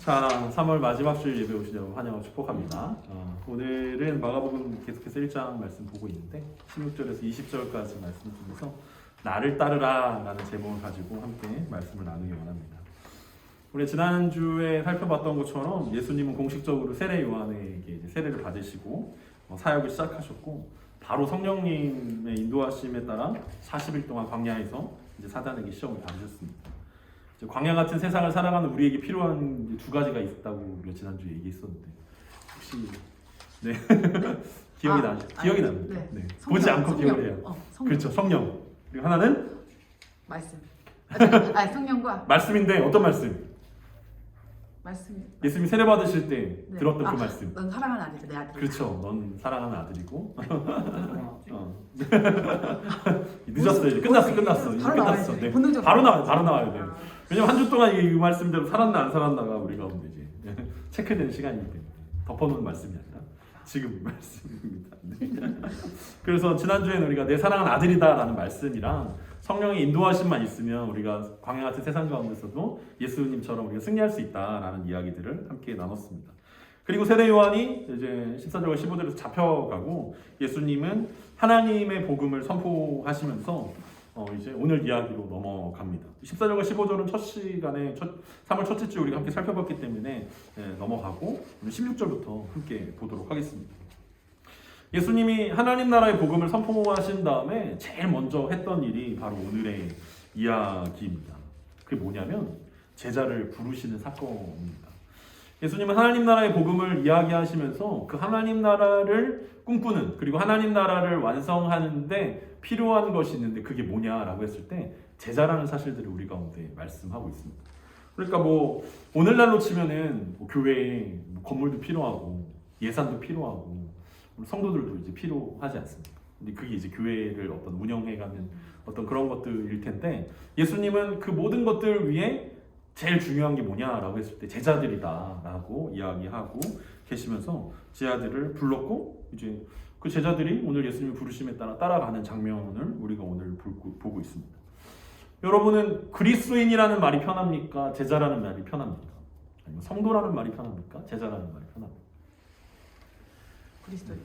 자, 3월 마지막 주일 예배 오신 여러분 환영하고 축복합니다. 오늘은 마가복음 계속해서 1장 말씀 보고 있는데 16절에서 20절까지 말씀 중에서 나를 따르라 라는 제목을 가지고 함께 말씀을 나누기 원합니다. 우리 지난주에 살펴봤던 것처럼 예수님은 공식적으로 세례 요한에게 이제 세례를 받으시고 사역을 시작하셨고 바로 성령님의 인도하심에 따라 40일 동안 광야에서 이제 사단에게 시험을 받으셨습니다. 광야 같은 세상을 살아가는 우리에게 필요한 두 가지가 있다고 우리가 지난주에 얘기했었는데 혹시 네 기억이 납니다. 네. 네. 성령, 보지 않고 성령. 기억을 해요. 성령. 그렇죠, 성령. 그리고 하나는 말씀. 성령과 말씀인데 어떤 말씀? 말씀. 예수님이 세례 받으실 때 네. 들었던 그 말씀. 넌 사랑하는 아들이다, 내 아들. 그렇죠. 넌 사랑하는 아들이고. 늦었어요. 이제 끝났어. 이제 바로 끝났어. 나와야지. 네. 본능적으로. 바로 나와야 돼요. 왜냐면 한 주 동안 이 말씀대로 살았나 안 살았나가 우리 가운데 이제 체크되는 시간이기 때문에 덮어놓은 말씀이 아니라 지금 말씀입니다. 네. 그래서 지난주에는 우리가 내 사랑하는 아들이다라는 말씀이랑 성령의 인도하심만 있으면 우리가 광야 같은 세상 가운데서도 예수님처럼 우리가 승리할 수 있다라는 이야기들을 함께 나눴습니다. 그리고 세례 요한이 이제 14절과 15절에서 잡혀가고 예수님은 하나님의 복음을 선포하시면서 이제 오늘 이야기로 넘어갑니다. 14절과 15절은 첫 시간에 3월 첫째 주 우리가 함께 살펴봤기 때문에 넘어가고 16절부터 함께 보도록 하겠습니다. 예수님이 하나님 나라의 복음을 선포하신 다음에 제일 먼저 했던 일이 바로 오늘의 이야기입니다. 그게 뭐냐면 제자를 부르시는 사건입니다. 예수님은 하나님 나라의 복음을 이야기하시면서 그 하나님 나라를 꿈꾸는 그리고 하나님 나라를 완성하는데 필요한 것이 있는데 그게 뭐냐라고 했을 때 제자라는 사실들을 우리 가운데 말씀하고 있습니다. 그러니까 뭐 오늘날로 치면은 뭐 교회에 뭐 건물도 필요하고 예산도 필요하고 성도들도 이제 필요하지 않습니까? 근데 그게 이제 교회를 어떤 운영해가는 어떤 그런 것들일 텐데 예수님은 그 모든 것들을 위해 제일 중요한 게 뭐냐라고 했을 때 제자들이다라고 이야기하고 계시면서 제자들을 불렀고 이제 그 제자들이 오늘 예수님의 부르심에 따라 따라가는 장면을 우리가 오늘 보고 있습니다. 여러분은 그리스도인이라는 말이 편합니까? 제자라는 말이 편합니까? 아니면 성도라는 말이 편합니까? 제자라는 말이 편합니까? 그리스도인.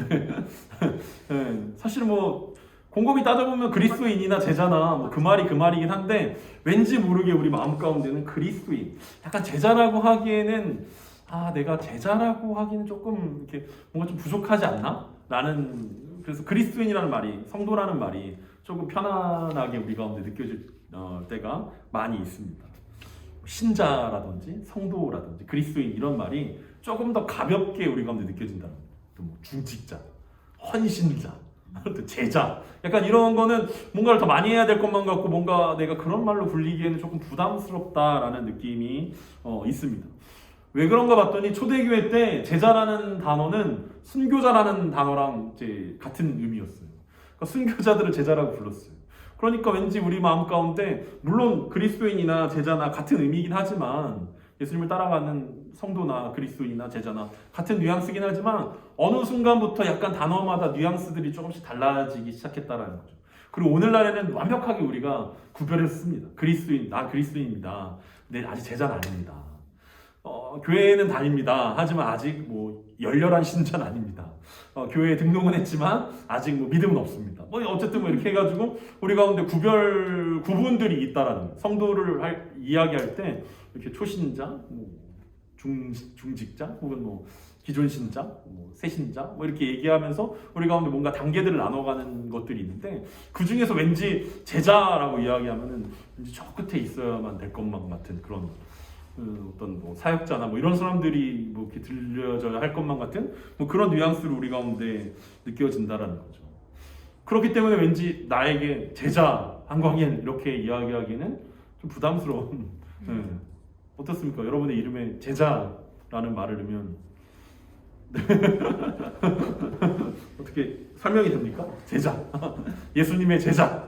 네. 사실 뭐 곰곰이 따져보면 그리스도인이나 제자나 뭐 그 말이긴 한데 왠지 모르게 우리 마음 가운데는 그리스도인, 약간 제자라고 하기에는 내가 제자라고 하기는 조금 이렇게 뭔가 좀 부족하지 않나? 라는 그래서 그리스도인이라는 말이 성도라는 말이 조금 편안하게 우리 가운데 느껴질 때가 많이 있습니다. 신자라든지 성도라든지 그리스도인 이런 말이 조금 더 가볍게 우리 가운데 느껴진다는 거예요. 또 뭐 중직자, 헌신자, 또 제자, 약간 이런 거는 뭔가를 더 많이 해야 될 것만 같고 뭔가 내가 그런 말로 불리기에는 조금 부담스럽다라는 느낌이 있습니다. 왜 그런가 봤더니 초대교회 때 제자라는 단어는 순교자라는 단어랑 이제 같은 의미였어요. 그러니까 순교자들을 제자라고 불렀어요. 그러니까 왠지 우리 마음 가운데 물론 그리스도인이나 제자나 같은 의미이긴 하지만 예수님을 따라가는 성도나 그리스도인이나 제자나 같은 뉘앙스이긴 하지만 어느 순간부터 약간 단어마다 뉘앙스들이 조금씩 달라지기 시작했다라는 거죠. 그리고 오늘날에는 완벽하게 우리가 구별해서 씁니다. 그리스도인, 나 그리스도인입니다. 근데 아직 제자는 아닙니다. 교회에는 다닙니다. 하지만 아직 뭐 열렬한 신자는 아닙니다. 교회에 등록은 했지만 아직 뭐 믿음은 없습니다. 뭐 어쨌든 뭐 이렇게 해가지고 우리 가운데 구분들이 있다라는 거예요. 성도를 이야기할 때 이렇게 초신자, 뭐 중직자, 혹은 뭐 기존 신자, 뭐 새신자, 뭐 이렇게 얘기하면서 우리 가운데 뭔가 단계들을 나눠가는 것들이 있는데 그 중에서 왠지 제자라고 이야기하면은 왠지 저 끝에 있어야만 될 것만 같은 그런 어떤 뭐 사역자나 뭐 이런 사람들이 뭐 이렇게 들려져야 할 것만 같은 뭐 그런 뉘앙스를 우리 가운데 느껴진다라는 거죠. 그렇기 때문에 왠지 나에게 제자 한광인 이렇게 이야기하기는 좀 부담스러운. 어떻습니까? 여러분의 이름에 제자라는 말을 넣으면 어떻게 설명이 됩니까? 제자. 예수님의 제자.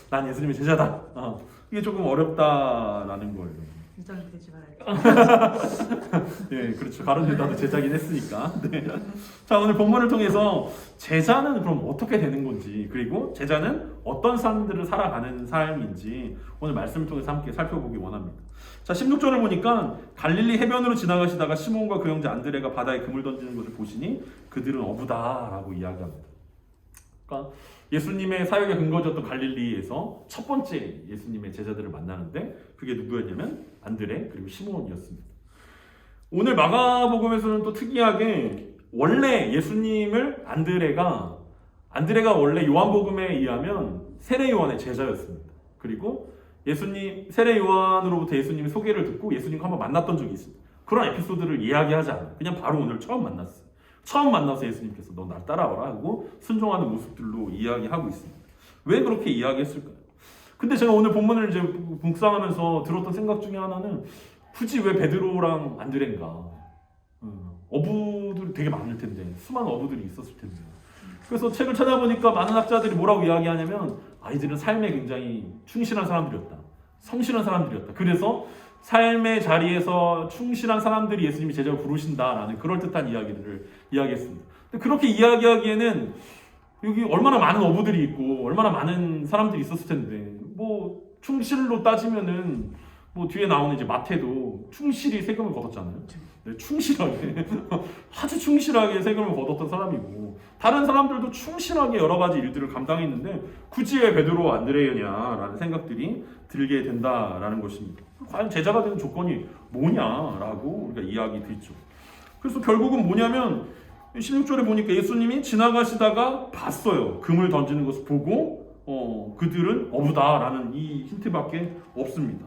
난 예수님의 제자다. 이게 조금 어렵다라는 거예요. 인정이 되지 말아야겠다. 예, 그렇죠. 가론 유다도 제자긴 했으니까. 네. 자, 오늘 본문을 통해서 제자는 그럼 어떻게 되는 건지, 그리고 제자는 어떤 사람들을 살아가는 삶인지 오늘 말씀을 통해서 함께 살펴보기 원합니다. 자, 16절을 보니까 갈릴리 해변으로 지나가시다가 시몬과 그 형제 안드레가 바다에 그물 던지는 것을 보시니 그들은 어부다라고 이야기합니다. 그러니까 예수님의 사역의 근거지였던 갈릴리에서 첫 번째 예수님의 제자들을 만나는데 그게 누구였냐면 안드레 그리고 시몬이었습니다. 오늘 마가복음에서는 또 특이하게 원래 예수님을 안드레가 원래 요한복음에 의하면 세례 요한의 제자였습니다. 그리고 예수님 세례 요한으로부터 예수님의 소개를 듣고 예수님과 한번 만났던 적이 있습니다. 그런 에피소드를 이야기하지 않아요. 그냥 바로 오늘 처음 만났어요. 처음 만나서 예수님께서 너 날 따라와라 하고 순종하는 모습들로 이야기하고 있습니다. 왜 그렇게 이야기했을까요? 근데 제가 오늘 본문을 이제 묵상하면서 들었던 생각 중에 하나는 굳이 왜 베드로랑 안드레인가? 어부들이 되게 많을 텐데 수많은 어부들이 있었을 텐데 그래서 책을 찾아보니까 많은 학자들이 뭐라고 이야기하냐면 아이들은 삶에 굉장히 충실한 사람들이었다. 성실한 사람들이었다. 그래서 삶의 자리에서 충실한 사람들이 예수님이 제자로 부르신다라는 그럴듯한 이야기들을 이야기했습니다. 근데 그렇게 이야기하기에는 여기 얼마나 많은 어부들이 있고 얼마나 많은 사람들이 있었을 텐데 뭐 충실로 따지면은 뭐 뒤에 나오는 이제 마태도 충실히 세금을 걷었잖아요. 네, 충실하게 아주 충실하게 세금을 걷었던 사람이고 다른 사람들도 충실하게 여러 가지 일들을 감당했는데 굳이 왜 베드로 안드레냐라는 생각들이 들게 된다라는 것입니다. 과연 제자가 되는 조건이 뭐냐라고 우리가 이야기 드리죠. 그래서 결국은 뭐냐면 16절에 보니까 예수님이 지나가시다가 봤어요. 금을 던지는 것을 보고 그들은 어부다라는 이 힌트밖에 없습니다.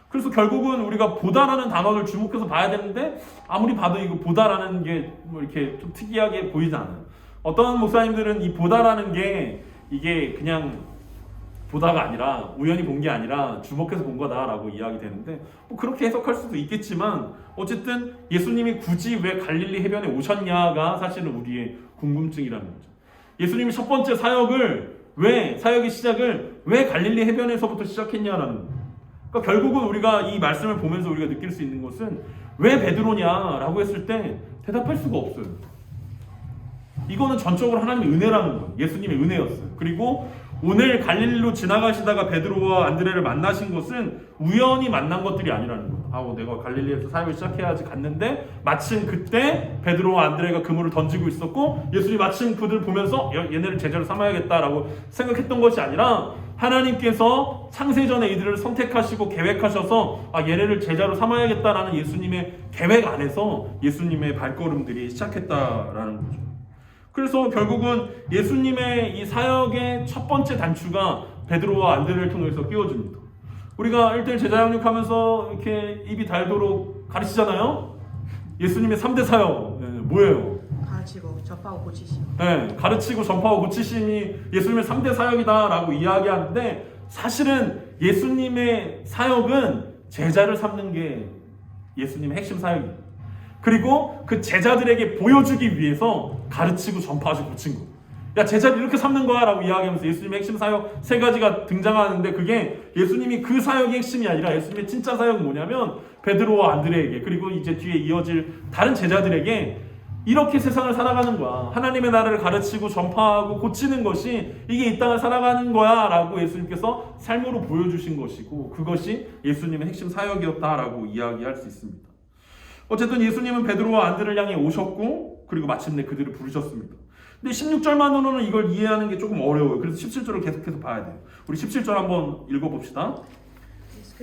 그래서 결국은 우리가 보다라는 단어를 주목해서 봐야 되는데 아무리 봐도 이거 보다라는 게 뭐 이렇게 좀 특이하게 보이지 않아요. 어떤 목사님들은 이 보다라는 게 이게 그냥 보다가 아니라 우연히 본 게 아니라 주목해서 본 거다라고 이야기되는데 뭐 그렇게 해석할 수도 있겠지만 어쨌든 예수님이 굳이 왜 갈릴리 해변에 오셨냐가 사실은 우리의 궁금증이라는 거죠. 예수님이 첫 번째 사역의 시작을 왜 갈릴리 해변에서부터 시작했냐라는 거예요. 그러니까 결국은 우리가 이 말씀을 보면서 우리가 느낄 수 있는 것은 왜 베드로냐라고 했을 때 대답할 수가 없어요. 이거는 전적으로 하나님의 은혜라는 거예요. 예수님의 은혜였어요. 그리고 오늘 갈릴리로 지나가시다가 베드로와 안드레를 만나신 것은 우연히 만난 것들이 아니라는 거예요. 내가 갈릴리에서 사역을 시작해야지 갔는데 마침 그때 베드로와 안드레가 그물을 던지고 있었고 예수님이 마침 그들을 보면서 얘네를 제자로 삼아야겠다라고 생각했던 것이 아니라 하나님께서 창세전에 이들을 선택하시고 계획하셔서 얘네를 제자로 삼아야겠다라는 예수님의 계획 안에서 예수님의 발걸음들이 시작했다라는 거죠. 그래서 결국은 예수님의 이 사역의 첫 번째 단추가 베드로와 안드레를 통해서 끼워집니다. 우리가 1대1 제자 양육하면서 이렇게 입이 달도록 가르치잖아요. 예수님의 3대 사역 뭐예요? 가르치고 접하고 고치심. 네, 가르치고 전파하고 고치심이 예수님의 3대 사역이다라고 이야기하는데 사실은 예수님의 사역은 제자를 삼는 게 예수님의 핵심 사역입니다. 그리고 그 제자들에게 보여주기 위해서 가르치고 전파하시고 고친 거. 야, 제자를 이렇게 삼는 거야 라고 이야기하면서 예수님의 핵심 사역 3가지가 등장하는데 그게 예수님이 그 사역의 핵심이 아니라 예수님의 진짜 사역은 뭐냐면 베드로와 안드레에게 그리고 이제 뒤에 이어질 다른 제자들에게 이렇게 세상을 살아가는 거야. 하나님의 나라를 가르치고 전파하고 고치는 것이 이게 이 땅을 살아가는 거야 라고 예수님께서 삶으로 보여주신 것이고 그것이 예수님의 핵심 사역이었다라고 이야기할 수 있습니다. 어쨌든 예수님은 베드로와 안드레를 향해 오셨고 그리고 마침내 그들을 부르셨습니다. 근데 16절만으로는 이걸 이해하는 게 조금 어려워요. 그래서 17절을 계속해서 봐야 돼요. 우리 17절 한번 읽어봅시다.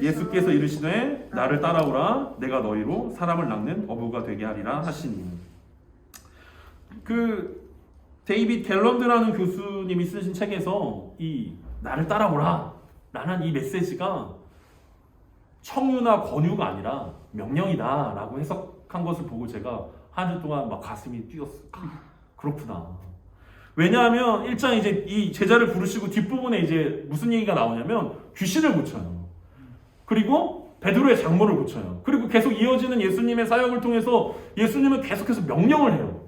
예수께서 이르시되 나를 따라오라 내가 너희로 사람을 낚는 어부가 되게 하리라 하시니. 그 데이빗 갤런드라는 교수님이 쓰신 책에서 이 나를 따라오라 라는 이 메시지가 청유나 권유가 아니라 명령이다 라고 해석한 것을 보고 제가 한 주 동안 막 가슴이 뛰었어요. 그렇구나. 왜냐하면 일장 이제 이 제자를 부르시고 뒷부분에 이제 무슨 얘기가 나오냐면 귀신을 고쳐요. 그리고 베드로의 장모를 고쳐요. 그리고 계속 이어지는 예수님의 사역을 통해서 예수님은 계속해서 명령을 해요.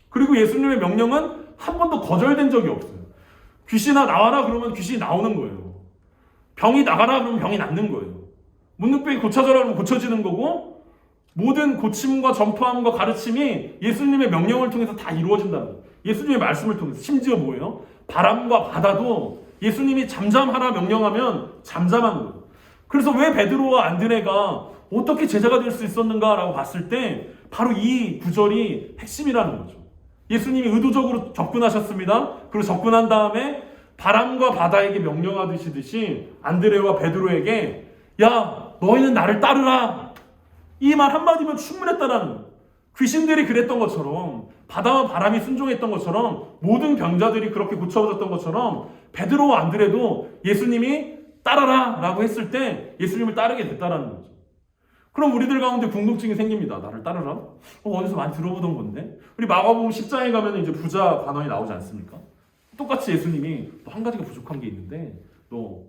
그리고 예수님의 명령은 한 번도 거절된 적이 없어요. 귀신아 나와라 그러면 귀신이 나오는 거예요. 병이 나가라 그러면 병이 낫는 거예요. 문둥병이 고쳐져라 하면 고쳐지는 거고 모든 고침과 전파함과 가르침이 예수님의 명령을 통해서 다 이루어진다는 거예요. 예수님의 말씀을 통해서. 심지어 뭐예요? 바람과 바다도 예수님이 잠잠하라 명령하면 잠잠한 거예요. 그래서 왜 베드로와 안드레가 어떻게 제자가 될 수 있었는가라고 봤을 때 바로 이 구절이 핵심이라는 거죠. 예수님이 의도적으로 접근하셨습니다. 그리고 접근한 다음에 바람과 바다에게 명령하듯이 안드레와 베드로에게 야 너희는 나를 따르라. 이 말 한마디면 충분했다라는 거예요. 귀신들이 그랬던 것처럼 바다와 바람이 순종했던 것처럼 모든 병자들이 그렇게 고쳐졌던 것처럼 베드로와 안드레도 예수님이 따라라 라고 했을 때 예수님을 따르게 됐다라는 거죠. 그럼 우리들 가운데 궁금증이 생깁니다. 나를 따르라? 어디서 많이 들어보던 건데? 우리 마가복음 10장에 가면 이제 부자 관원이 나오지 않습니까? 똑같이 예수님이 너 한 가지가 부족한 게 있는데 너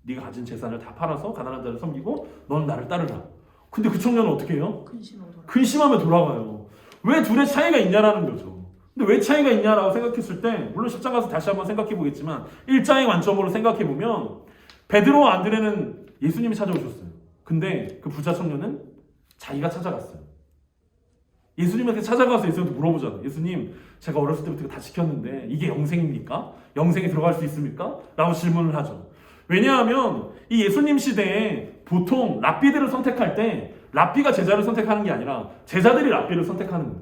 네가 가진 재산을 다 팔아서 가난한 자를 섬기고 너는 나를 따르라. 근데 그 청년은 어떻게 해요? 근심하며 돌아가요. 왜 둘의 차이가 있냐라는 거죠. 근데 왜 차이가 있냐라고 생각했을 때 물론 10장 가서 다시 한번 생각해 보겠지만 1장의 관점으로 생각해 보면 베드로와 안드레는 예수님이 찾아오셨어요. 근데 그 부자 청년은 자기가 찾아갔어요. 예수님한테 찾아가서 예수님한테 물어보잖아요. 예수님, 제가 어렸을 때부터 다 지켰는데 이게 영생입니까? 영생에 들어갈 수 있습니까? 라고 질문을 하죠. 왜냐하면 이 예수님 시대에 보통 랍비들을 선택할 때 랍비가 제자를 선택하는 게 아니라 제자들이 랍비를 선택하는 거예요.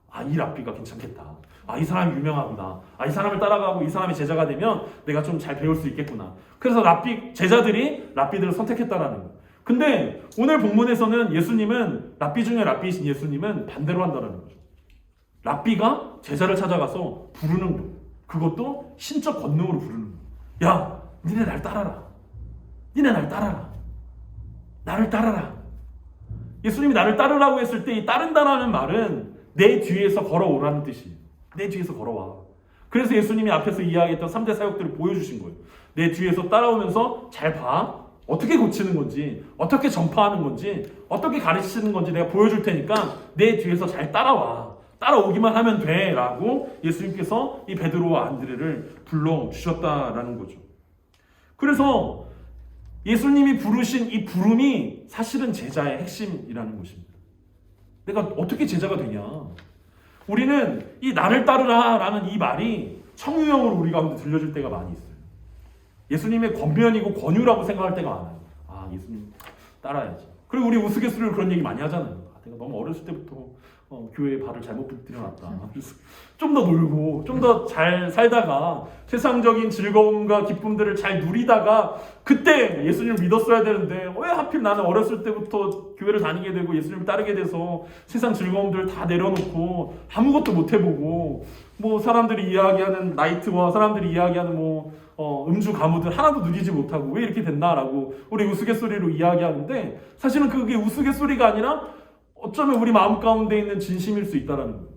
아, 이 랍비가 괜찮겠다. 아, 이 사람이 유명하구나. 아, 이 사람을 따라가고 이 사람이 제자가 되면 내가 좀 잘 배울 수 있겠구나. 그래서 제자들이 랍비들을 선택했다라는 거예요. 근데 오늘 본문에서는 예수님은 랍비 중에 랍비이신 예수님은 반대로 한다는 거죠. 랍비가 제자를 찾아가서 부르는 거예요. 그것도 신적 권능으로 부르는 거예요. 야, 니네 날 따라라. 니네 날 따라라. 나를 따라라. 예수님이 나를 따르라고 했을 때 이 따른다라는 말은 내 뒤에서 걸어오라는 뜻이에요. 내 뒤에서 걸어와. 그래서 예수님이 앞에서 이야기했던 3대 사역들을 보여주신 거예요. 내 뒤에서 따라오면서 잘 봐. 어떻게 고치는 건지, 어떻게 전파하는 건지, 어떻게 가르치는 건지 내가 보여줄 테니까 내 뒤에서 잘 따라와. 따라오기만 하면 돼. 라고 예수님께서 이 베드로와 안드레를 불러주셨다라는 거죠. 그래서 예수님이 부르신 이 부름이 사실은 제자의 핵심이라는 것입니다. 내가 어떻게 제자가 되냐? 우리는 이 나를 따르라 라는 이 말이 청유형으로 우리 가운데 들려질 때가 많이 있어요. 예수님의 권면이고 권유라고 생각할 때가 많아요. 아, 예수님 따라야지. 그리고 우리 우스갯소리로 그런 얘기 많이 하잖아요. 아, 내가 너무 어렸을 때부터 교회에 발을 잘못 들여놨다. 그래서 좀 더 놀고 좀 더 잘 살다가 세상적인 즐거움과 기쁨들을 잘 누리다가 그때 예수님을 믿었어야 되는데 왜 하필 나는 어렸을 때부터 교회를 다니게 되고 예수님을 따르게 돼서 세상 즐거움들을 다 내려놓고 아무것도 못 해보고 뭐 사람들이 이야기하는 나이트와 사람들이 이야기하는 음주 가무들 하나도 누리지 못하고 왜 이렇게 됐나라고 우리 우스갯소리로 이야기하는데 사실은 그게 우스갯소리가 아니라 어쩌면 우리 마음 가운데 있는 진심일 수 있다라는 거예요.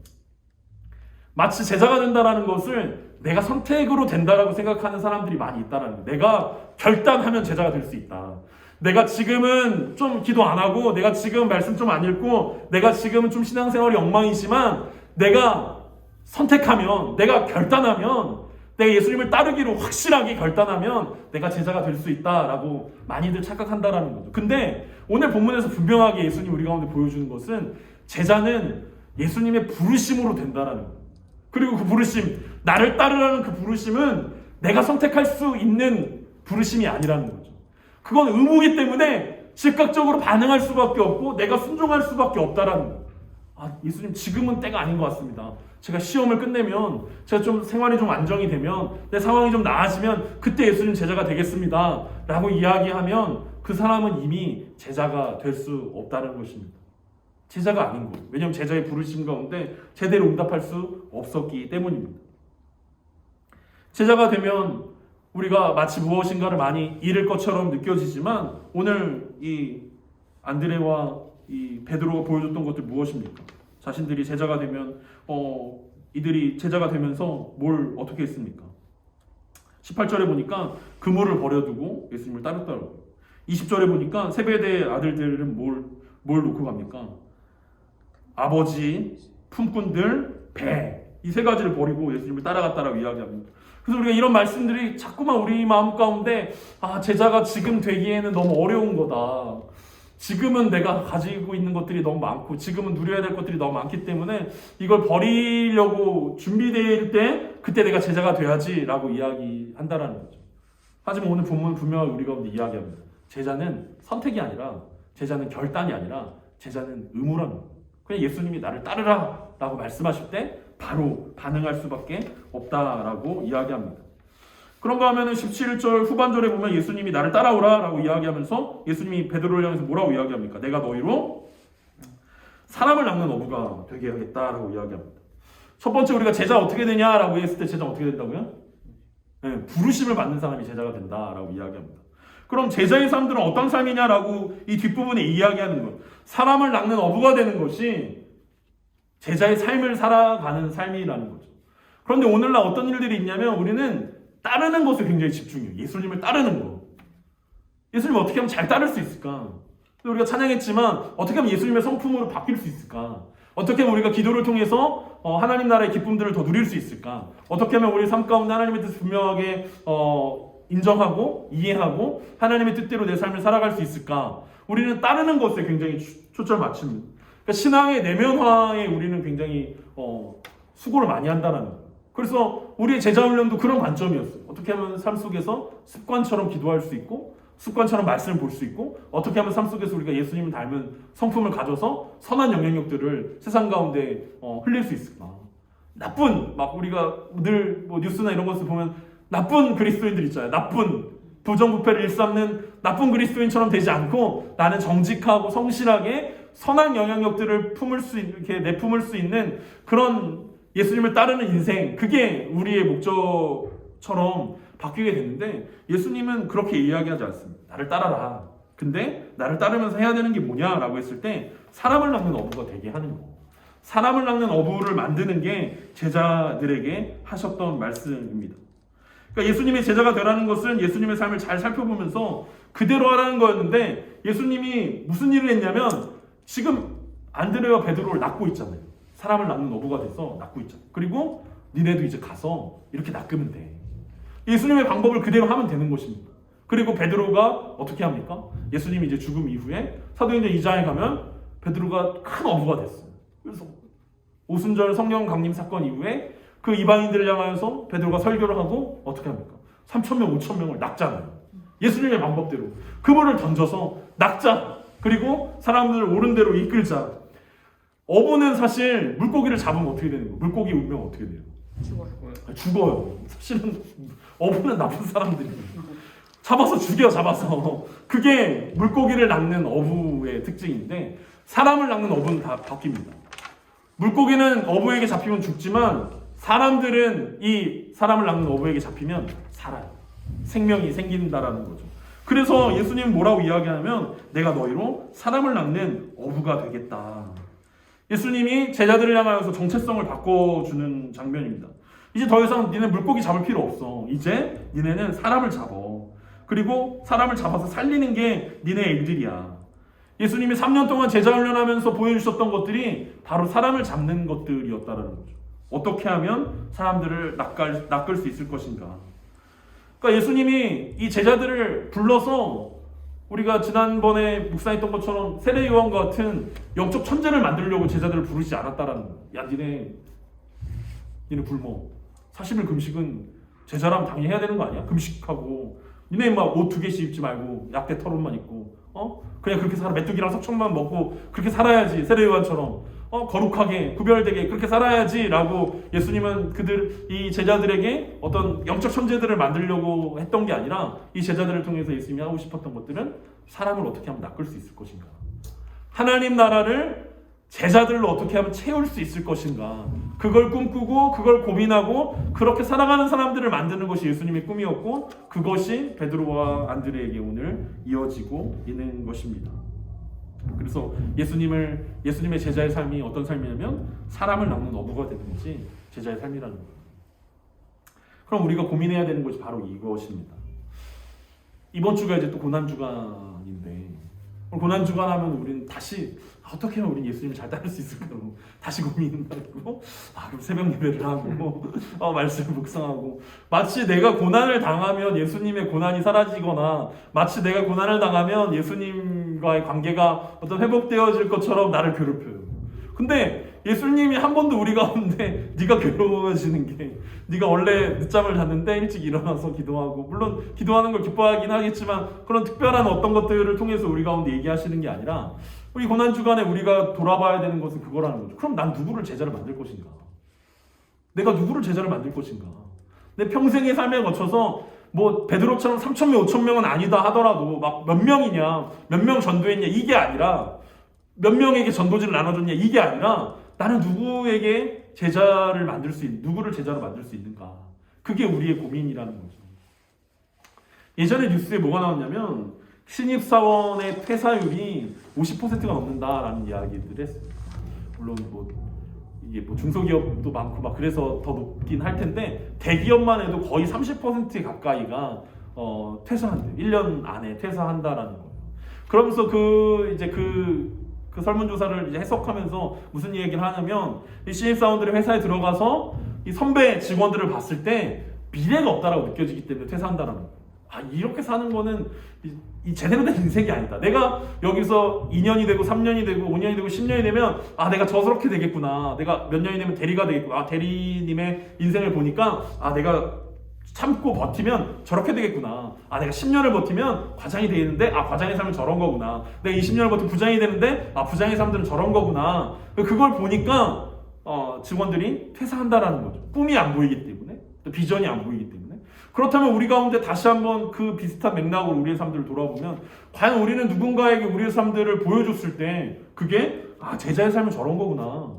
마치 제자가 된다라는 것을 내가 선택으로 된다라고 생각하는 사람들이 많이 있다라는 거예요. 내가 결단하면 제자가 될 수 있다. 내가 지금은 좀 기도 안 하고 내가 지금 말씀 좀 안 읽고 내가 지금은 좀 신앙생활이 엉망이지만 내가 선택하면 내가 결단하면 내가 예수님을 따르기로 확실하게 결단하면 내가 제자가 될 수 있다라고 많이들 착각한다라는 거죠. 근데 오늘 본문에서 분명하게 예수님 우리 가운데 보여주는 것은 제자는 예수님의 부르심으로 된다라는 거예요. 그리고 그 부르심, 나를 따르라는 그 부르심은 내가 선택할 수 있는 부르심이 아니라는 거죠. 그건 의무이기 때문에 즉각적으로 반응할 수밖에 없고 내가 순종할 수밖에 없다라는 거예요. 아, 예수님 지금은 때가 아닌 것 같습니다. 제가 시험을 끝내면 제가 좀 생활이 좀 안정이 되면 내 상황이 좀 나아지면 그때 예수님 제자가 되겠습니다 라고 이야기하면 그 사람은 이미 제자가 될 수 없다는 것입니다. 제자가 아닌 거예요. 왜냐하면 제자의 부르심 가운데 제대로 응답할 수 없었기 때문입니다. 제자가 되면 우리가 마치 무엇인가를 많이 잃을 것처럼 느껴지지만 오늘 이 안드레와 이 베드로가 보여줬던 것들 무엇입니까? 자신들이 제자가 되면 이들이 제자가 되면서 뭘 어떻게 했습니까? 18절에 보니까 그물을 버려두고 예수님을 따랐다고. 20절에 보니까 세베대의 아들들은 뭘 놓고 갑니까? 아버지, 품꾼들, 배, 이 세 가지를 버리고 예수님을 따라갔다라고 이야기합니다. 그래서 우리가 이런 말씀들이 자꾸만 우리 마음 가운데 제자가 지금 되기에는 너무 어려운 거다. 지금은 내가 가지고 있는 것들이 너무 많고 지금은 누려야 될 것들이 너무 많기 때문에 이걸 버리려고 준비될 때 그때 내가 제자가 돼야지라고 이야기한다라는 거죠. 하지만 오늘 본문 분명히 우리 가운데 이야기합니다. 제자는 선택이 아니라 제자는 결단이 아니라 제자는 의무라는 거예요. 그냥 예수님이 나를 따르라 라고 말씀하실 때 바로 반응할 수밖에 없다라고 이야기합니다. 그런가 하면은 17절 후반절에 보면 예수님이 나를 따라오라 라고 이야기하면서 예수님이 베드로를 향해서 뭐라고 이야기합니까? 내가 너희로 사람을 낚는 어부가 되게 하겠다라고 이야기합니다. 첫 번째 우리가 제자 어떻게 되냐라고 했을 때 제자 어떻게 된다고요? 네, 부르심을 받는 사람이 제자가 된다라고 이야기합니다. 그럼 제자의 삶들은 어떤 삶이냐라고 이 뒷부분에 이야기하는 것. 사람을 낚는 어부가 되는 것이 제자의 삶을 살아가는 삶이라는 거죠. 그런데 오늘날 어떤 일들이 있냐면 우리는 따르는 것에 굉장히 집중해요. 예수님을 따르는 거. 예수님 어떻게 하면 잘 따를 수 있을까? 우리가 찬양했지만 어떻게 하면 예수님의 성품으로 바뀔 수 있을까? 어떻게 하면 우리가 기도를 통해서 하나님 나라의 기쁨들을 더 누릴 수 있을까? 어떻게 하면 우리 삶 가운데 하나님의 뜻을 분명하게 인정하고 이해하고 하나님의 뜻대로 내 삶을 살아갈 수 있을까? 우리는 따르는 것에 굉장히 초점을 맞춥니다. 그러니까 신앙의 내면화에 우리는 굉장히 수고를 많이 한다는 거예요. 그래서 우리의 제자 훈련도 그런 관점이었어요. 어떻게 하면 삶 속에서 습관처럼 기도할 수 있고 습관처럼 말씀을 볼 수 있고 어떻게 하면 삶 속에서 우리가 예수님을 닮은 성품을 가져서 선한 영향력들을 세상 가운데 흘릴 수 있을까? 나쁜 막 우리가 늘 뭐 뉴스나 이런 것을 보면 나쁜 그리스도인들 있잖아요. 나쁜 부정부패를 일삼는 나쁜 그리스도인처럼 되지 않고 나는 정직하고 성실하게 선한 영향력들을 이렇게 내품을 수 있는 그런 예수님을 따르는 인생, 그게 우리의 목적처럼 바뀌게 됐는데 예수님은 그렇게 이야기하지 않습니다. 나를 따라라. 근데 나를 따르면서 해야 되는 게 뭐냐라고 했을 때 사람을 낚는 어부가 되게 하는 거. 사람을 낚는 어부를 만드는 게 제자들에게 하셨던 말씀입니다. 그러니까 예수님의 제자가 되라는 것은 예수님의 삶을 잘 살펴보면서 그대로 하라는 거였는데 예수님이 무슨 일을 했냐면 지금 안드레와 베드로를 낚고 있잖아요. 사람을 낚는 어부가 돼서 낚고 있잖아요. 그리고 니네도 이제 가서 이렇게 낚으면 돼. 예수님의 방법을 그대로 하면 되는 것입니다. 그리고 베드로가 어떻게 합니까? 예수님이 이제 죽음 이후에 사도행전 2장에 가면 베드로가 큰 어부가 됐어요. 그래서 오순절 성령 강림 사건 이후에 그 이방인들을 향하여서 베드로가 설교를 하고 어떻게 합니까? 3,000명, 5,000명을 낚잖아요. 예수님의 방법대로. 그물을 던져서 낚자. 그리고 사람들을 옳은 대로 이끌자. 어부는 사실 물고기를 잡으면 어떻게 되는 거예요? 물고기 운명 어떻게 돼요? 죽어요. 사실은 어부는 나쁜 사람들이에요. 잡아서 죽여, 잡아서. 그게 물고기를 낚는 어부의 특징인데 사람을 낚는 어부는 다 바뀝니다. 물고기는 어부에게 잡히면 죽지만 사람들은 이 사람을 낚는 어부에게 잡히면 살아요. 생명이 생긴다라는 거죠. 그래서 예수님은 뭐라고 이야기하냐면 내가 너희로 사람을 낚는 어부가 되겠다. 예수님이 제자들을 향하여서 정체성을 바꿔주는 장면입니다. 이제 더 이상 니네 물고기 잡을 필요 없어. 이제 니네는 사람을 잡어. 그리고 사람을 잡아서 살리는 게 니네 일들이야. 예수님이 3년 동안 제자 훈련하면서 보여주셨던 것들이 바로 사람을 잡는 것들이었다는 거죠. 어떻게 하면 사람들을 낚을 수 있을 것인가. 그러니까 예수님이 이 제자들을 불러서 우리가 지난번에 묵상했던 것처럼 세례 요한과 같은 영적 천재를 만들려고 제자들을 부르지 않았다라는 거예요. 야 니네 굶어. 40일 금식은 제자라면 당연히 해야 되는 거 아니야? 금식하고 니네 막 옷 2개씩 입지 말고 약대 털옷만 입고 그냥 그렇게 살아. 메뚜기랑 석청만 먹고 그렇게 살아야지. 세례 요한처럼 거룩하게 구별되게 그렇게 살아야지 라고 예수님은 이 제자들에게 어떤 영적 천재들을 만들려고 했던 게 아니라 이 제자들을 통해서 예수님이 하고 싶었던 것들은 사람을 어떻게 하면 낚을 수 있을 것인가, 하나님 나라를 제자들로 어떻게 하면 채울 수 있을 것인가, 그걸 꿈꾸고 그걸 고민하고 그렇게 살아가는 사람들을 만드는 것이 예수님의 꿈이었고 그것이 베드로와 안드레에게 오늘 이어지고 있는 것입니다. 그래서 예수님의 제자의 삶이 어떤 삶이냐면 사람을 낚는 어부가 되는 것이 제자의 삶이라는 거예요. 그럼 우리가 고민해야 되는 것이 바로 이것입니다. 이번 주가 이제 또 고난주간인데 고난주간 하면 우리는 다시 어떻게 하면 우리 예수님을 잘 따를 수 있을까 다시 고민하고 그럼 새벽 예배를 하고 말씀을 묵상하고 마치 내가 고난을 당하면 예수님의 고난이 사라지거나 마치 내가 고난을 당하면 예수님 예수님과의 관계가 어떤 회복되어질 것처럼 나를 괴롭혀요. 근데 예수님이 한 번도 우리 가운데 네가 괴로워지는 게 네가 원래 늦잠을 잤는데 일찍 일어나서 기도하고, 물론 기도하는 걸 기뻐하긴 하겠지만 그런 특별한 어떤 것들을 통해서 우리 가운데 얘기하시는 게 아니라 우리 고난주간에 우리가 돌아봐야 되는 것은 그거라는 거죠. 그럼 난 누구를 제자를 만들 것인가? 내가 누구를 제자를 만들 것인가? 내 평생의 삶에 거쳐서 뭐 베드로처럼 3,000명, 5,000명은 아니다 하더라도 막 몇 명이냐, 몇 명 전도했냐 이게 아니라, 몇 명에게 전도지를 나눠줬냐 이게 아니라, 나는 누구에게 제자를 만들 수 누구를 제자로 만들 수 있는가? 그게 우리의 고민이라는 거죠. 예전에 뉴스에 뭐가 나왔냐면 신입사원의 퇴사율이 50%가 넘는다라는 이야기들을 했어요. 물론 이게 중소기업도 많고 막 그래서 더 높긴 할 텐데 대기업만 해도 거의 30% 가까이가 퇴사한대. 1년 안에 퇴사한다라는 거예요. 그러면서 그 설문조사를 이제 해석하면서 무슨 얘기를 하냐면, 이 신입사원들이 회사에 들어가서 이 선배 직원들을 봤을 때 미래가 없다라고 느껴지기 때문에 퇴사한다라는 거예요. 이렇게 사는 거는 이 제대로 된 인생이 아니다. 내가 여기서 2년이 되고 3년이 되고 5년이 되고 10년이 되면 내가 저렇게 되겠구나. 내가 몇 년이 되면 대리가 되겠구나. 대리님의 인생을 보니까 내가 참고 버티면 저렇게 되겠구나. 내가 10년을 버티면 과장이 되겠는데 과장의 삶은 저런 거구나. 내가 20년을 버티면 부장이 되는데 부장의 삶들은 저런 거구나. 그걸 보니까 직원들이 퇴사한다라는 거죠. 꿈이 안 보이기 때문에, 또 비전이 안 보이기 때문에. 그렇다면 우리 가운데 다시 한번 그 비슷한 맥락으로 우리의 삶들을 돌아보면, 과연 우리는 누군가에게 우리의 삶들을 보여줬을 때 그게 제자의 삶은 저런 거구나.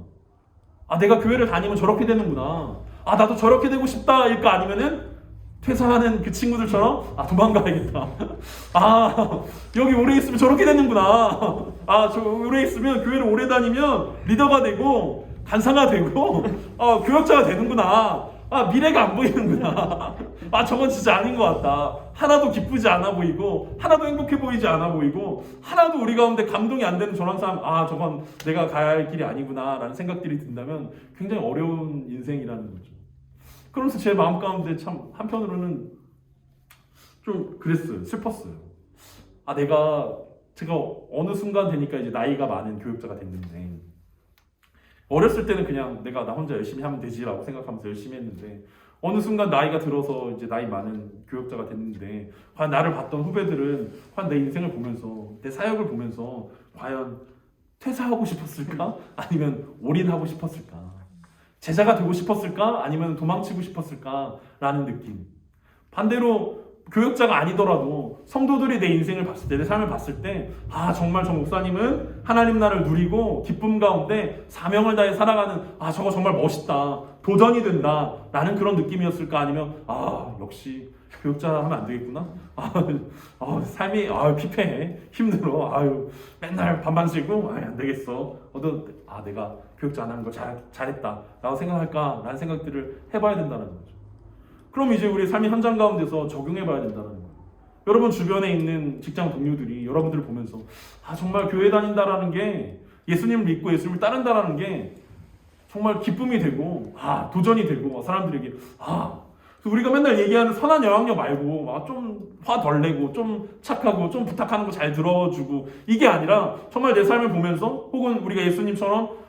내가 교회를 다니면 저렇게 되는구나. 나도 저렇게 되고 싶다 일까? 아니면은 퇴사하는 그 친구들처럼 도망가야겠다. 여기 오래 있으면 저렇게 되는구나. 저 오래 있으면 교회를 오래 다니면 리더가 되고 간사가 되고 교역자가 되는구나. 미래가 안 보이는구나. 저건 진짜 아닌 것 같다. 하나도 기쁘지 않아 보이고, 하나도 행복해 보이지 않아 보이고, 하나도 우리 가운데 감동이 안 되는 저런 사람, 저건 내가 가야 할 길이 아니구나 라는 생각들이 든다면 굉장히 어려운 인생이라는 거죠. 그러면서 제 마음 가운데 참 한편으로는 좀 그랬어요. 슬펐어요. 제가 어느 순간 되니까 이제 나이가 많은 교육자가 됐는데, 어렸을 때는 그냥 내가 나 혼자 열심히 하면 되지라고 생각하면서 열심히 했는데, 어느 순간 나이가 들어서 이제 나이 많은 교육자가 됐는데, 과연 나를 봤던 후배들은 과연 내 인생을 보면서, 내 사역을 보면서 과연 퇴사하고 싶었을까? 아니면 올인하고 싶었을까? 제자가 되고 싶었을까? 아니면 도망치고 싶었을까? 라는 느낌. 반대로 교역자가 아니더라도 성도들이 내 인생을 봤을 때, 내 삶을 봤을 때, 정말 저 목사님은 하나님 나라를 누리고 기쁨 가운데 사명을 다해 살아가는, 저거 정말 멋있다, 도전이 된다 라는 그런 느낌이었을까? 아니면 역시 교역자 하면 안 되겠구나. 삶이 피폐해, 힘들어, 맨날 반반 쓰고 안 되겠어. 내가 교역자 안 하는 거 잘했다 라고 생각할까? 라는 생각들을 해봐야 된다는 거죠. 그럼 이제 우리 삶의 현장 가운데서 적용해봐야 된다는 거예요. 여러분 주변에 있는 직장 동료들이 여러분들을 보면서 정말 교회 다닌다라는 게, 예수님을 믿고 예수님을 따른다라는 게 정말 기쁨이 되고 도전이 되고, 사람들에게 우리가 맨날 얘기하는 선한 여왕녀 말고 좀 화 덜 내고 좀 착하고 좀 부탁하는 거 잘 들어주고, 이게 아니라 정말 내 삶을 보면서, 혹은 우리가 예수님처럼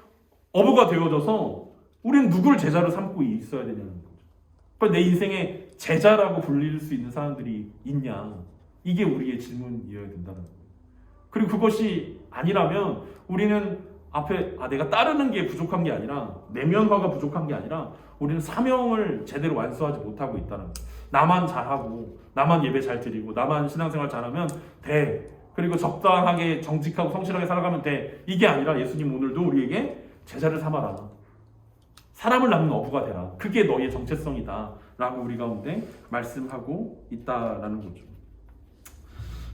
어부가 되어져서 우리는 누구를 제자로 삼고 있어야 되냐는 거죠. 내 인생에 제자라고 불릴 수 있는 사람들이 있냐, 이게 우리의 질문이어야 된다는 거예요. 그리고 그것이 아니라면 우리는 앞에 내가 따르는 게 부족한 게 아니라, 내면화가 부족한 게 아니라 우리는 사명을 제대로 완수하지 못하고 있다는 거예요. 나만 잘하고, 나만 예배 잘 드리고, 나만 신앙생활 잘하면 돼. 그리고 적당하게 정직하고 성실하게 살아가면 돼. 이게 아니라 예수님 오늘도 우리에게 제자를 삼아라. 사람을 낳는 어부가 되라. 그게 너의 정체성이다 라고 우리 가운데 말씀하고 있다라는 거죠.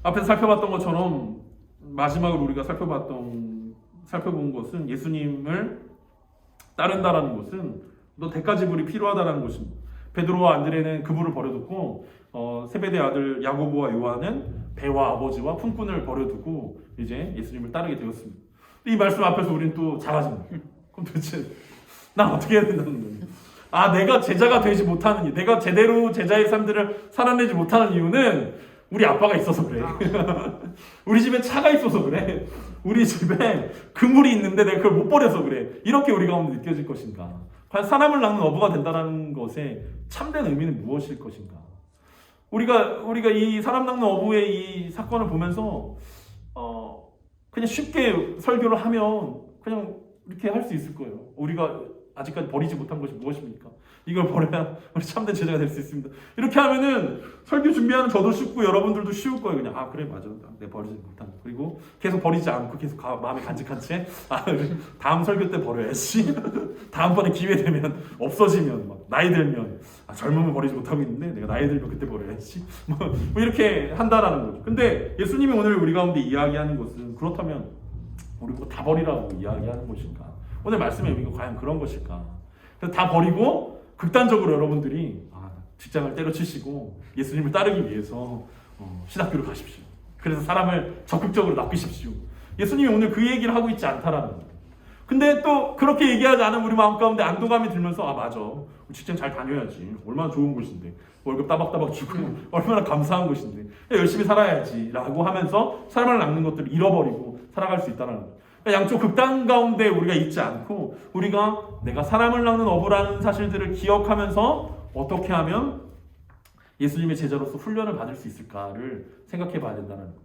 앞에서 살펴봤던 것처럼 마지막으로 우리가 살펴본 것은, 예수님을 따른다라는 것은 너 대가지불이 필요하다라는 것입니다. 베드로와 안드레는 그물을 버려두고 세베대 아들 야고보와 요한은 배와 아버지와 품꾼을 버려두고 이제 예수님을 따르게 되었습니다. 이 말씀 앞에서 우리는 또 작아집니다. 그럼 도대체 난 어떻게 해야 된다는 거예요? 내가 제자가 되지 못하는 이유, 내가 제대로 제자의 삶들을 살아내지 못하는 이유는 우리 아빠가 있어서 그래. 우리 집에 차가 있어서 그래. 우리 집에 그물이 있는데 내가 그걸 못 버려서 그래. 이렇게 우리 가운데 느껴질 것인가? 과연 사람을 낳는 어부가 된다는 것의 참된 의미는 무엇일 것인가? 우리가 이 사람 낳는 어부의 이 사건을 보면서 그냥 쉽게 설교를 하면 그냥 이렇게 할 수 있을 거예요. 우리가 아직까지 버리지 못한 것이 무엇입니까? 이걸 버려야 우리 참된 제자가 될 수 있습니다. 이렇게 하면은 설교 준비하는 저도 쉽고 여러분들도 쉬울 거예요. 그냥 그래 맞아, 내가 버리지 못한 거. 그리고 계속 버리지 않고 계속 마음에 간직한 채 다음 설교 때 버려야지. 다음번에 기회 되면 없어지면 막 나이 들면 젊으면 버리지 못하고 있는데 내가 나이 들면 그때 버려야지. 뭐 이렇게 한다라는 거죠. 근데 예수님이 오늘 우리 가운데 이야기하는 것은 그렇다면 우리 뭐 다 버리라고 이야기하는 것인가? 오늘 말씀의 의미가 과연 그런 것일까? 그래서 다 버리고 극단적으로 여러분들이 직장을 때려치시고 예수님을 따르기 위해서 신학교를 가십시오. 그래서 사람을 적극적으로 낚으십시오. 예수님이 오늘 그 얘기를 하고 있지 않다라는 거예요. 근데 또 그렇게 얘기하지 않은 우리 마음 가운데 안도감이 들면서 맞아, 직장 잘 다녀야지, 얼마나 좋은 곳인데, 월급 따박따박 주고 얼마나 감사한 곳인데 열심히 살아야지 라고 하면서 사람을 낚는 것들을 잃어버리고 살아갈 수 있다는 거예요. 그러니까 양쪽 극단 가운데 우리가 있지 않고 우리가 내가 사람을 낚는 어부라는 사실들을 기억하면서 어떻게 하면 예수님의 제자로서 훈련을 받을 수 있을까를 생각해 봐야 된다는 거죠.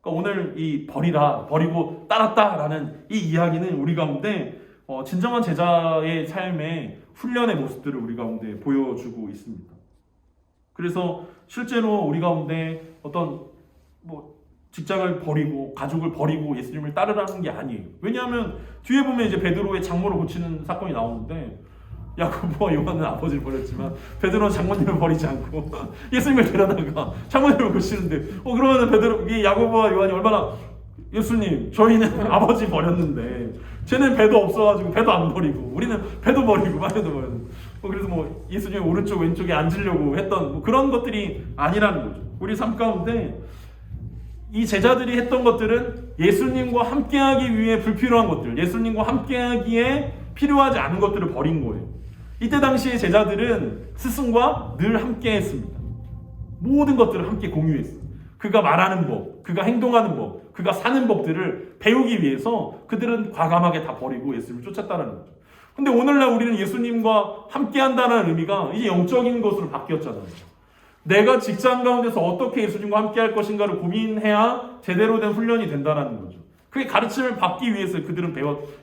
그러니까 오늘 이 버리고 따랐다라는 이 이야기는 우리 가운데 진정한 제자의 삶의 훈련의 모습들을 우리 가운데 보여주고 있습니다. 그래서 실제로 우리 가운데 어떤 직장을 버리고 가족을 버리고 예수님을 따르라는 게 아니에요. 왜냐하면 뒤에 보면 이제 베드로의 장모를 고치는 사건이 나오는데 야고보와 요한은 아버지를 버렸지만 베드로는 장모님을 버리지 않고 예수님을 데려다가 장모님을 고치는데 그러면 야고보와 요한이 얼마나 예수님 저희는 아버지 버렸는데 쟤는 배도 없어가지고 배도 안 버리고 우리는 배도 버리고 마녀도 버리고 그래서 예수님의 오른쪽 왼쪽에 앉으려고 했던 그런 것들이 아니라는 거죠. 우리 삶 가운데 이 제자들이 했던 것들은 예수님과 함께하기 위해 불필요한 것들, 예수님과 함께하기에 필요하지 않은 것들을 버린 거예요. 이때 당시의 제자들은 스승과 늘 함께했습니다. 모든 것들을 함께 공유했어요. 그가 말하는 법, 그가 행동하는 법, 그가 사는 법들을 배우기 위해서 그들은 과감하게 다 버리고 예수님을 쫓았다는 거죠. 근데 오늘날 우리는 예수님과 함께한다는 의미가 이제 영적인 것으로 바뀌었잖아요. 내가 직장 가운데서 어떻게 예수님과 함께 할 것인가를 고민해야 제대로 된 훈련이 된다는 거죠. 그게 가르침을 받기 위해서 그들은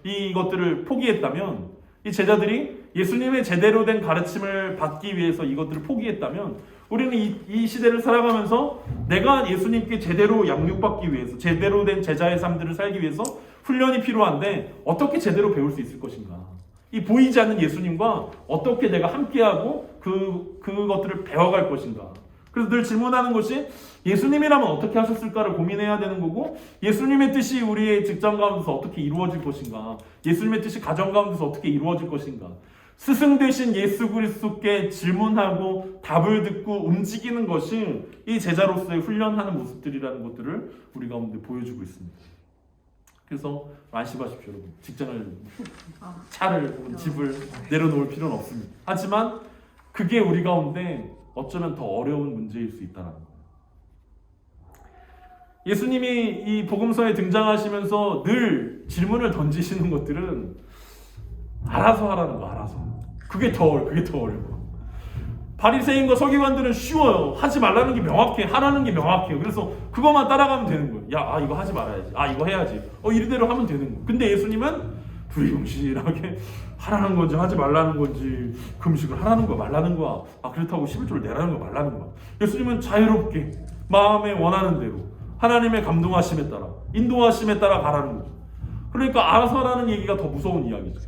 이것들을 포기했다면, 이 제자들이 예수님의 제대로 된 가르침을 받기 위해서 이것들을 포기했다면, 우리는 이 시대를 살아가면서 내가 예수님께 제대로 양육받기 위해서 제대로 된 제자의 삶들을 살기 위해서 훈련이 필요한데 어떻게 제대로 배울 수 있을 것인가? 이 보이지 않는 예수님과 어떻게 내가 함께하고 그것들을 배워갈 것인가. 그래서 늘 질문하는 것이 예수님이라면 어떻게 하셨을까를 고민해야 되는 거고, 예수님의 뜻이 우리의 직장 가운데서 어떻게 이루어질 것인가, 예수님의 뜻이 가정 가운데서 어떻게 이루어질 것인가, 스승 되신 예수 그리스도께 질문하고 답을 듣고 움직이는 것이 이 제자로서의 훈련하는 모습들이라는 것들을 우리 가운데 보여주고 있습니다. 그래서 안심하십시오, 여러분. 직장을, 차를, 집을 내려놓을 필요는 없습니다. 하지만 그게 우리 가운데 어쩌면 더 어려운 문제일 수 있다는 거예요. 예수님이 이 복음서에 등장하시면서 늘 질문을 던지시는 것들은 알아서 하라는 거, 알아서. 그게 더 어려워. 바리새인과 서기관들은 쉬워요. 하지 말라는 게 명확해. 하라는 게 명확해요. 그래서 그것만 따라가면 되는 거예요. 이거 하지 말아야지. 이거 해야지. 이대로 하면 되는 거예요. 근데 예수님은 두리뭉실하게 하라는 건지 하지 말라는 건지, 금식을 하라는 거야 말라는 거야, 그렇다고 11조를 내라는 거야 말라는 거야. 예수님은 자유롭게 마음에 원하는 대로 하나님의 감동하심에 따라, 인도하심에 따라 가라는 거죠. 그러니까 알아서 하라는 얘기가 더 무서운 이야기죠.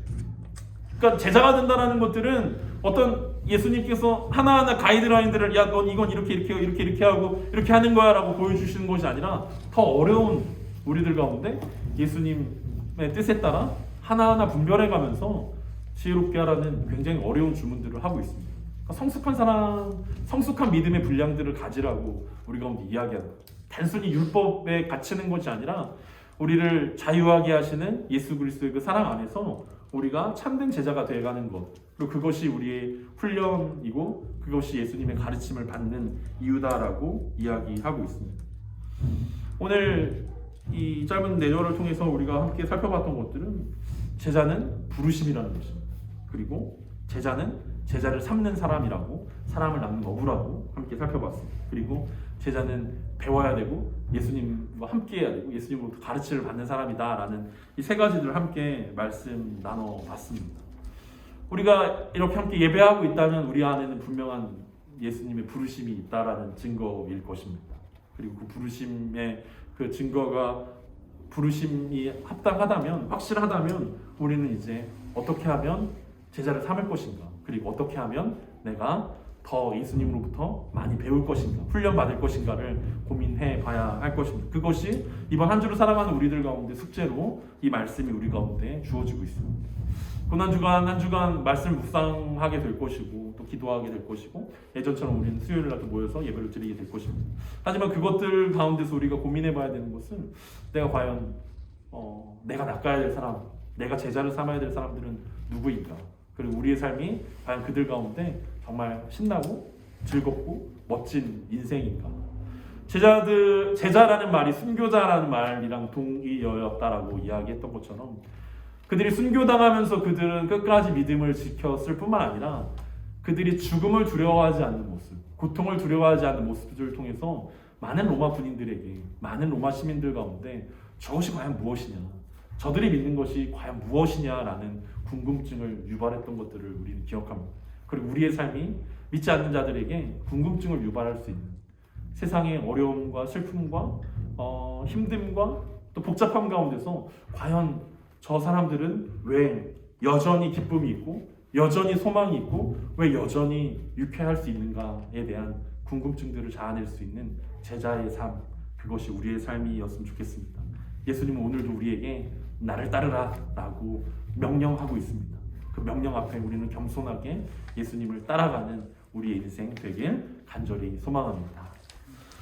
그러니까 제자가 된다는 것들은 어떤 예수님께서 하나하나 가이드라인들을 넌 이건 이렇게 하고 이렇게 하는 거야 라고 보여주시는 것이 아니라 더 어려운 우리들 가운데 예수님의 뜻에 따라 하나하나 분별해가면서 지혜롭게 하라는 굉장히 어려운 주문들을 하고 있습니다. 그러니까 성숙한 사람, 성숙한 믿음의 분량들을 가지라고 우리 가운데 이야기하는 거예요. 단순히 율법에 갇히는 것이 아니라 우리를 자유하게 하시는 예수 그리스도의 그 사랑 안에서 우리가 참된 제자가 되어가는 것, 그리고 그것이 우리의 훈련이고 그것이 예수님의 가르침을 받는 이유다라고 이야기하고 있습니다. 오늘 이 짧은 내절을 통해서 우리가 함께 살펴봤던 것들은 제자는 부르심이라는 것입니다. 그리고 제자는 제자를 삼는 사람이라고, 사람을 낳는 어부라고 함께 살펴봤습니다. 그리고 제자는 배워야 되고 예수님과 함께 해야 되고 예수님으로부터 가르침을 받는 사람이다라는 이 세 가지들을 함께 말씀 나눠봤습니다. 우리가 이렇게 함께 예배하고 있다면 우리 안에는 분명한 예수님의 부르심이 있다라는 증거일 것입니다. 그리고 그 부르심의 그 증거가 부르심이 합당하다면, 확실하다면 우리는 이제 어떻게 하면 제자를 삼을 것인가, 그리고 어떻게 하면 내가 더 예수님으로부터 많이 배울 것인가, 훈련받을 것인가를 고민해 봐야 할 것입니다. 그것이 이번 한 주를 살아가는 우리들 가운데 숙제로 이 말씀이 우리 가운데 주어지고 있습니다. 고난 주간 한 주간 말씀을 묵상하게 될 것이고 또 기도하게 될 것이고 예전처럼 우리는 수요일 날 또 모여서 예배를 드리게 될 것입니다. 하지만 그것들 가운데서 우리가 고민해 봐야 되는 것은 내가 과연 내가 낚아야 될 사람, 내가 제자를 삼아야 될 사람들은 누구인가? 그리고 우리의 삶이 과연 그들 가운데 정말 신나고 즐겁고 멋진 인생인가? 제자라는 말이 순교자라는 말이랑 동의어였다라고 이야기했던 것처럼 그들이 순교당하면서 그들은 끝까지 믿음을 지켰을 뿐만 아니라 그들이 죽음을 두려워하지 않는 모습, 고통을 두려워하지 않는 모습들을 통해서 많은 로마 군인들에게, 많은 로마 시민들 가운데 저것이 과연 무엇이냐, 저들이 믿는 것이 과연 무엇이냐라는 궁금증을 유발했던 것들을 우리는 기억합니다. 그리고 우리의 삶이 믿지 않는 자들에게 궁금증을 유발할 수 있는 세상의 어려움과 슬픔과 힘듦과 또 복잡함 가운데서 과연 저 사람들은 왜 여전히 기쁨이 있고 여전히 소망이 있고 왜 여전히 유쾌할 수 있는가에 대한 궁금증들을 자아낼 수 있는 제자의 삶, 그것이 우리의 삶이었으면 좋겠습니다. 예수님은 오늘도 우리에게 나를 따르라 라고 명령하고 있습니다. 그 명령 앞에 우리는 겸손하게 예수님을 따라가는 우리의 인생 되길 간절히 소망합니다.